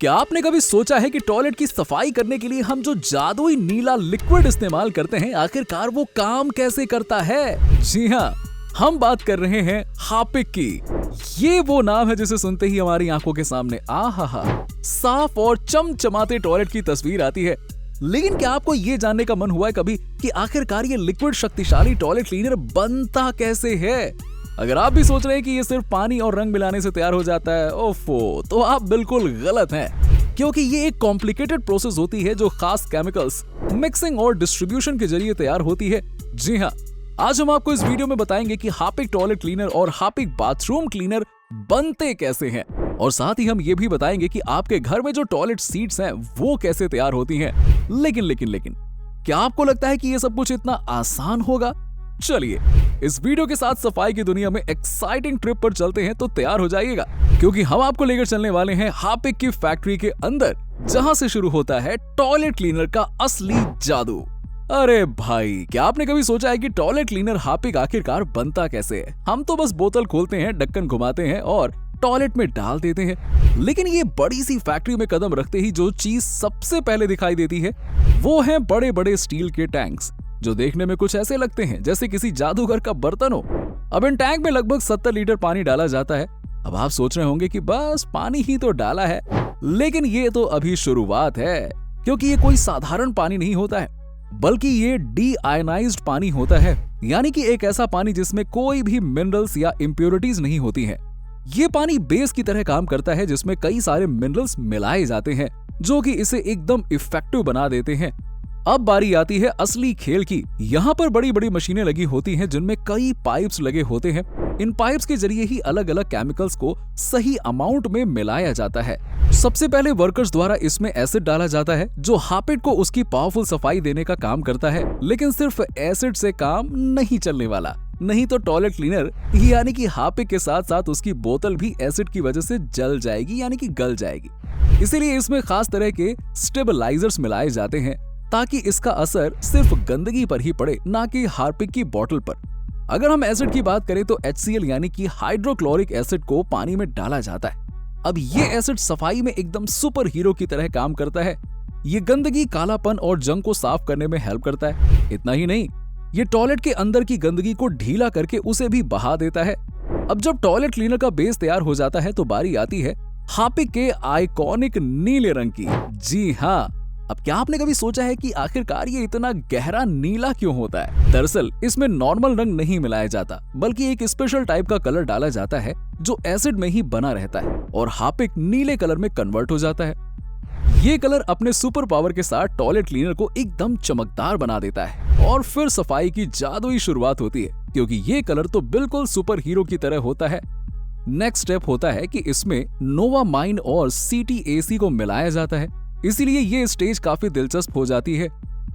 क्या आपने कभी सोचा है कि टॉयलेट की सफाई करने के लिए हम जो जादुई नीला लिक्विड इस्तेमाल करते हैं, आखिरकार वो काम कैसे करता है? जी हाँ, हम बात कर रहे हैं हार्पिक की। ये वो नाम है जिसे सुनते ही हमारी आंखों के सामने आहा साफ और चमचमाते टॉयलेट की तस्वीर आती है। लेकिन क्या आपको ये जानने का मन हुआ है कभी कि आखिरकार ये लिक्विड शक्तिशाली टॉयलेट क्लीनर बनता कैसे है? अगर आप भी सोच रहे हैं कि ये सिर्फ पानी और रंग मिलाने से तैयार हो जाता है, ओफो, तो आप बिल्कुल गलत हैं, क्योंकि ये एक कॉम्प्लिकेटेड प्रोसेस होती है जो खास केमिकल्स, मिक्सिंग और डिस्ट्रीब्यूशन के जरिए तैयार होती है। जी हाँ, आज हम आपको इस वीडियो में बताएंगे कि हार्पिक टॉयलेट क्लीनर और हार्पिक बाथरूम क्लीनर बनते कैसे हैं, और साथ ही हम ये भी बताएंगे कि आपके घर में जो टॉयलेट सीट्स हैं वो कैसे तैयार होती हैं। लेकिन क्या आपको लगता है कि ये सब कुछ इतना आसान होगा? चलिए इस वीडियो के साथ सफाई की दुनिया में एक्साइटिंग ट्रिप पर चलते हैं, तो तैयार हो जाइएगा, क्योंकि हम आपको लेकर चलने वाले हैं हार्पिक की फैक्ट्री के अंदर, जहां से शुरू होता है टॉयलेट क्लीनर का असली जादू। अरे भाई, क्या आपने कभी सोचा है कि टॉयलेट क्लीनर हार्पिक आखिरकार बनता कैसे है? हम तो बस बोतल खोलते हैं, ढक्कन घुमाते हैं और टॉयलेट में डाल देते हैं। लेकिन ये बड़ी सी फैक्ट्री में कदम रखते ही जो चीज सबसे पहले दिखाई देती है वो है बड़े बड़े स्टील के टैंक्स, जो देखने में कुछ ऐसे लगते हैं जैसे किसी जादूगर का बर्तन हो। अब इन टैंक में लगभग 70 लीटर पानी डाला जाता है। अब आप सोच रहे होंगे कि बस पानी ही तो डाला है, लेकिन ये तो अभी शुरुआत है, क्योंकि ये कोई साधारण पानी नहीं होता है, बल्कि ये डीआयोनाइज्ड पानी होता है, यानी कि एक ऐसा पानी जिसमें कोई भी मिनरल्स या इम्प्योरिटीज नहीं होती हैं। ये पानी बेस की तरह काम करता है, जिसमें कई सारे मिनरल्स मिलाए जाते हैं, जो कि इसे एकदम इफेक्टिव बना देते हैं। अब बारी आती है असली खेल की। यहाँ पर बड़ी बड़ी मशीनें लगी होती हैं, जिनमें कई पाइप्स लगे होते हैं। इन पाइप्स के जरिए ही अलग अलग केमिकल्स को सही अमाउंट में मिलाया जाता है। सबसे पहले वर्कर्स द्वारा इसमें एसिड डाला जाता है, जो हार्पिक को उसकी पावरफुल सफाई देने का काम करता है। लेकिन सिर्फ एसिड से काम नहीं चलने वाला, नहीं तो टॉयलेट क्लीनर यानी कि हार्पिक के साथ साथ उसकी बोतल भी एसिड की वजह से जल जाएगी, यानी कि गल जाएगी। इसीलिए इसमें खास तरह के स्टेबलाइजर्स मिलाए जाते हैं, ताकि इसका असर सिर्फ गंदगी पर ही पड़े, ना कि हार्पिक की बोतल पर। अगर हम एसिड की बात करें तो HCl यानी कि हाइड्रोक्लोरिक एसिड को पानी में डाला जाता है। अब ये एसिड सफाई में एकदम सुपर हीरो की तरह काम करता है। ये गंदगी, कालापन और जंग को साफ करने में हेल्प करता है। इतना ही नहीं, ये टॉयलेट के अंदर की गंदगी को ढीला करके उसे भी बहा देता है। अब जब टॉयलेट क्लीनर का बेस तैयार हो जाता है तो बारी आती है हार्पिक के आइकॉनिक नीले रंग की। जी हाँ, अब क्या आपने कभी सोचा है कि आखिरकार ये इतना गहरा नीला क्यों होता है? दरअसल इसमें नॉर्मल रंग नहीं मिलाया जाता, बल्कि एक स्पेशल टाइप का कलर डाला जाता है, जो एसिड में ही बना रहता है और हार्पिक नीले कलर में कन्वर्ट हो जाता है। ये कलर अपने सुपर पावर के साथ टॉयलेट क्लीनर को एकदम चमकदार बना देता है, और फिर सफाई की जादुई शुरुआत होती है, क्योंकि ये कलर तो बिल्कुल सुपर हीरो की तरह होता है। नेक्स्ट स्टेप होता है कि इसमें नोवामाइन और CTAC को मिलाया जाता है, इसीलिए ये स्टेज काफी दिलचस्प हो जाती है।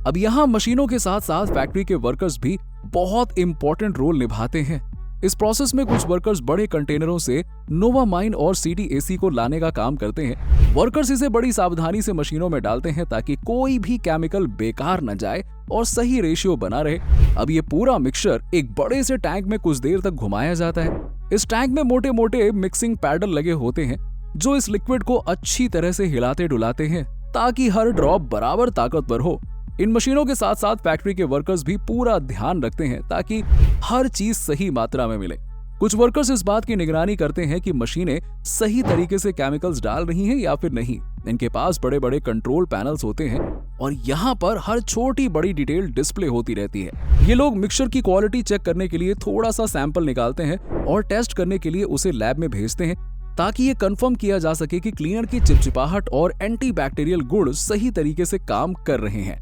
अब यहाँ मशीनों के साथ साथ फैक्ट्री के वर्कर्स भी बहुत इंपॉर्टेंट रोल निभाते हैं। इस प्रोसेस में कुछ वर्कर्स बड़े कंटेनरों से नोवामाइन और CTAC को लाने का काम करते हैं। वर्कर्स इसे बड़ी सावधानी से मशीनों में डालते हैं, ताकि कोई भी केमिकल बेकार न जाए और सही रेशियो बना रहे। अब ये पूरा मिक्सचर एक बड़े से टैंक में कुछ देर तक घुमाया जाता है। इस टैंक में मोटे मोटे मिक्सिंग पैडल लगे होते हैं, जो इस लिक्विड को अच्छी तरह से हिलाते डुलाते हैं, ताकि हर ड्रॉप बराबर ताकतवर हो। इन मशीनों के साथ साथ फैक्ट्री के वर्कर्स भी पूरा ध्यान रखते हैं, ताकि हर चीज सही मात्रा में मिले। कुछ वर्कर्स इस बात की निगरानी करते हैं कि मशीनें सही तरीके से केमिकल्स डाल रही हैं या फिर नहीं। इनके पास बड़े बड़े कंट्रोल पैनल्स होते हैं, और यहाँ पर हर छोटी बड़ी डिटेल डिस्प्ले होती रहती है। ये लोग मिक्सचर की क्वालिटी चेक करने के लिए थोड़ा सा सैंपल निकालते हैं और टेस्ट करने के लिए उसे लैब में भेजते हैं, ताकि ये कंफर्म किया जा सके कि क्लीनर की चिपचिपाहट और एंटीबैक्टीरियल गुण सही तरीके से काम कर रहे हैं।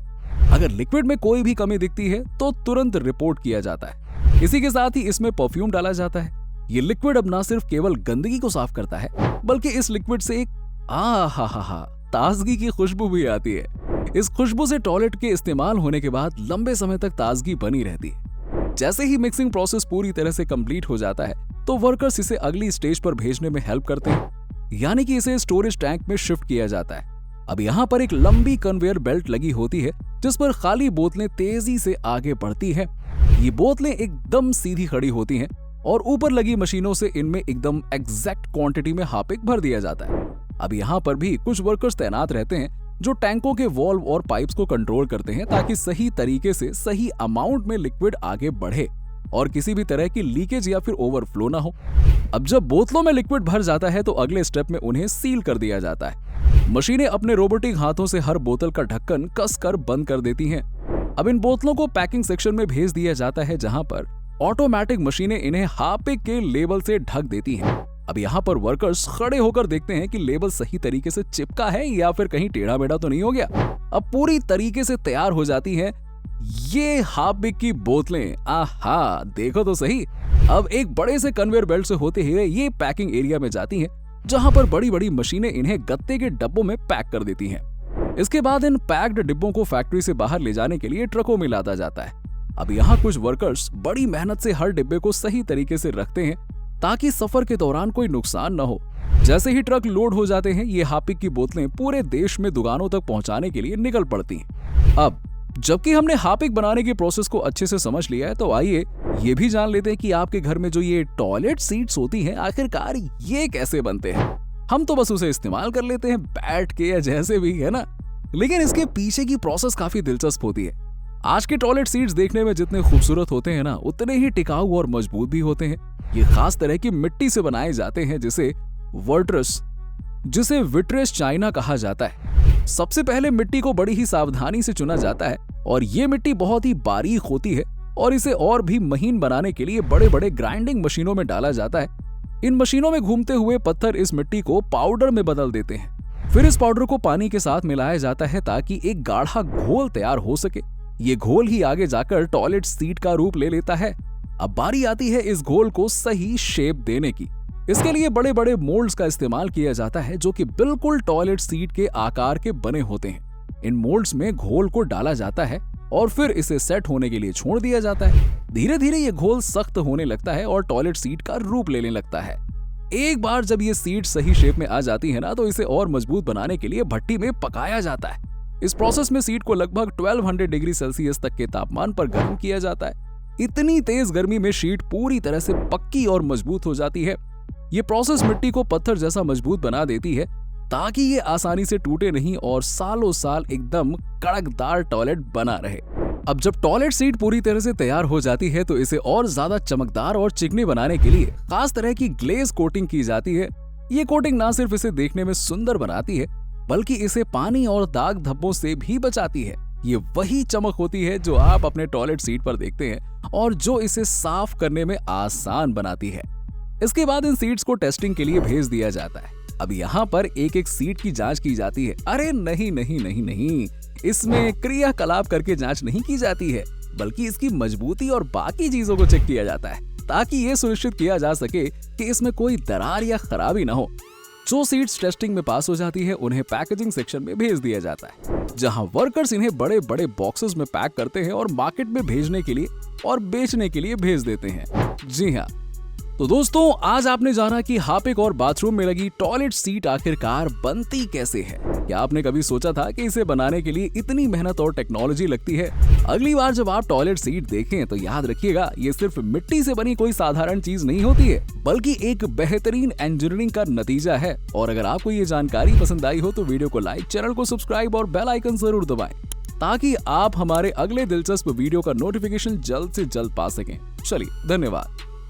अगर लिक्विड में कोई भी कमी दिखती है तो तुरंत रिपोर्ट किया जाता है। इसी के साथ ही इसमें परफ्यूम डाला जाता है। ये लिक्विड अब ना सिर्फ केवल गंदगी को साफ करता है, बल्कि इस लिक्विड से एक ताजगी की खुशबू भी आती है। इस खुशबू से टॉयलेट के इस्तेमाल होने के बाद लंबे समय तक ताजगी बनी रहती है। जैसे ही मिक्सिंग प्रोसेस पूरी तरह से कंप्लीट हो जाता है, तो वर्कर्स इसे अगली स्टेज पर भेजने में हेल्प करते हैं, यानी कि इसे स्टोरेज टैंक में शिफ्ट किया जाता है। अब यहाँ पर एक लंबी कन्वेयर बेल्ट लगी होती है, जिस पर खाली बोतलें तेजी से आगे बढ़ती हैं। ये बोतलें एकदम सीधी खड़ी होती हैं, और ऊपर लगी मशीनों से इनमें एकदम एग्जैक्ट क्वांटिटी में हार्पिक भर दिया जाता है। अब यहाँ पर भी कुछ वर्कर्स तैनात रहते हैं जो टैंकों के वॉल्व और पाइप्स को कंट्रोल करते हैं ताकि सही तरीके से सही अमाउंट में लिक्विड आगे बढ़े और किसी भी तरह की लीकेज या फिर ओवरफ्लो ना हो। अब जब बोतलों में लिक्विड भर जाता है तो अगले स्टेप में उन्हें सील कर दिया जाता है। मशीनें अपने रोबोटिक हाथों से हर बोतल का ढक्कन कसकर बंद कर देती हैं। अब इन बोतलों को पैकिंग सेक्शन में भेज दिया जाता है जहां पर ऑटोमेटिक मशीनें इन्हें हार्पिक के लेबल से ढक देती हैं। अब यहाँ पर वर्कर्स खड़े होकर देखते हैं कि लेबल सही तरीके से चिपका है या फिर कहीं टेढ़ा मेढ़ा तो नहीं हो गया। अब पूरी तरीके से तैयार हो जाती है ये हार्पिक की बोतलें। आहा, देखो तो सही। अब एक बड़े से कन्वेयर बेल्ट से होते हुए ये पैकिंग एरिया में जाती हैं जहां पर बड़ी बड़ी मशीनें इन्हें गत्ते के डब्बों में पैक कर देती हैं। इसके बाद इन पैक्ड डिब्बों को फैक्ट्री से बाहर ले जाने के लिए ट्रकों में लादा जाता है। अब यहाँ कुछ वर्कर्स बड़ी मेहनत से हर डिब्बे को सही तरीके से रखते हैं ताकि सफर के दौरान कोई नुकसान न हो। जैसे ही ट्रक लोड हो जाते हैं ये हार्पिक की बोतलें पूरे देश में दुकानों तक पहुंचाने के लिए निकल पड़ती हैं। अब जबकि हमने हार्पिक बनाने की प्रोसेस को अच्छे से समझ लिया है तो आइए ये भी जान लेते हैं कि आपके घर में जो ये टॉयलेट सीट्स होती हैं आखिरकार ये कैसे बनते हैं। हम तो बस उसे इस्तेमाल कर लेते हैं बैठ के या जैसे भी, है ना, लेकिन इसके पीछे की प्रोसेस काफी दिलचस्प होती है। आज के टॉयलेट सीट्स देखने में जितने खूबसूरत होते हैं ना उतने ही टिकाऊ और मजबूत भी होते हैं। ये खास तरह की मिट्टी से बनाए जाते हैं जिसे विट्रेस चाइना कहा जाता है। सबसे पहले मिट्टी को बड़ी ही सावधानी से चुना जाता है और ये मिट्टी बहुत ही बारीक होती है और इसे और भी महीन बनाने के लिए बड़े बड़े ग्राइंडिंग मशीनों में डाला जाता है। इन मशीनों में घूमते हुए पत्थर इस मिट्टी को पाउडर में बदल देते हैं। फिर इस पाउडर को पानी के साथ मिलाया जाता है ताकि एक गाढ़ा घोल तैयार हो सके। ये घोल ही आगे जाकर टॉयलेट सीट का रूप ले लेता है। अब बारी आती है इस घोल को सही शेप देने की। इसके लिए बड़े बड़े मोल्ड्स का इस्तेमाल किया जाता है जो कि बिल्कुल टॉयलेट सीट के आकार के बने होते हैं। इन मोल्ड्स में घोल को डाला जाता है और फिर इसे सेट होने के लिए छोड़ दिया जाता है। धीरे धीरे ये घोल सख्त होने लगता है और टॉयलेट सीट का रूप लेने लगता है। एक बार जब ये सीट सही शेप में आ जाती है ना तो इसे और मजबूत बनाने के लिए भट्टी में पकाया जाता है। इस प्रोसेस में सीट को लगभग 1200 डिग्री सेल्सियस तक के तापमान पर गर्म किया जाता है। इतनी तेज गर्मी में शीट पूरी तरह से पक्की और मजबूत हो जाती है। ये प्रोसेस मिट्टी को पत्थर जैसा मजबूत बना देती है ताकि ये आसानी से टूटे नहीं और सालों साल एकदम कड़कदार टॉयलेट बना रहे। अब जब टॉयलेट सीट पूरी तरह से तैयार हो जाती है तो इसे और ज्यादा चमकदार और चिकनी बनाने के लिए खास तरह की ग्लेज कोटिंग की जाती है। ये कोटिंग ना सिर्फ इसे देखने में सुंदर बनाती है बल्कि इसे पानी और दाग धब्बों से भी बचाती है। ये वही चमक होती है जो आप अपने टॉयलेट सीट पर देखते हैं और जो इसे साफ करने में आसान बनाती है। इसके बाद इन सीट्स को टेस्टिंग के लिए भेज दिया जाता है। अब यहाँ पर एक एक सीट की जांच की जाती है। अरे नहीं नहीं नहीं नहीं, इसमें क्रियाकलाप करके जांच नहीं की जाती है बल्कि इसकी मजबूती और बाकी चीजों को चेक किया जाता है ताकि ये सुनिश्चित किया जा सके कि इसमें कोई दरार या खराबी ना हो। जो सीट्स टेस्टिंग में पास हो जाती है उन्हें पैकेजिंग सेक्शन में भेज दिया जाता है जहां वर्कर्स इन्हें बड़े बड़े बॉक्सेस में पैक करते हैं और मार्केट में भेजने के लिए और बेचने के लिए भेज देते हैं। जी हाँ, तो दोस्तों आज आपने जाना कि हार्पिक और बाथरूम में लगी टॉयलेट सीट आखिरकार बनती कैसे है। क्या आपने कभी सोचा था कि इसे बनाने के लिए इतनी मेहनत और टेक्नोलॉजी लगती है? अगली बार जब आप टॉयलेट सीट देखें तो याद रखिएगा ये सिर्फ मिट्टी से बनी कोई साधारण चीज नहीं होती है बल्कि एक बेहतरीन इंजीनियरिंग का नतीजा है। और अगर आपको ये जानकारी पसंद आई हो तो वीडियो को लाइक, चैनल को सब्सक्राइब और बेल आइकन जरूर दबाएं ताकि आप हमारे अगले दिलचस्प वीडियो का नोटिफिकेशन जल्द से जल्द पा सकें। चलिए, धन्यवाद।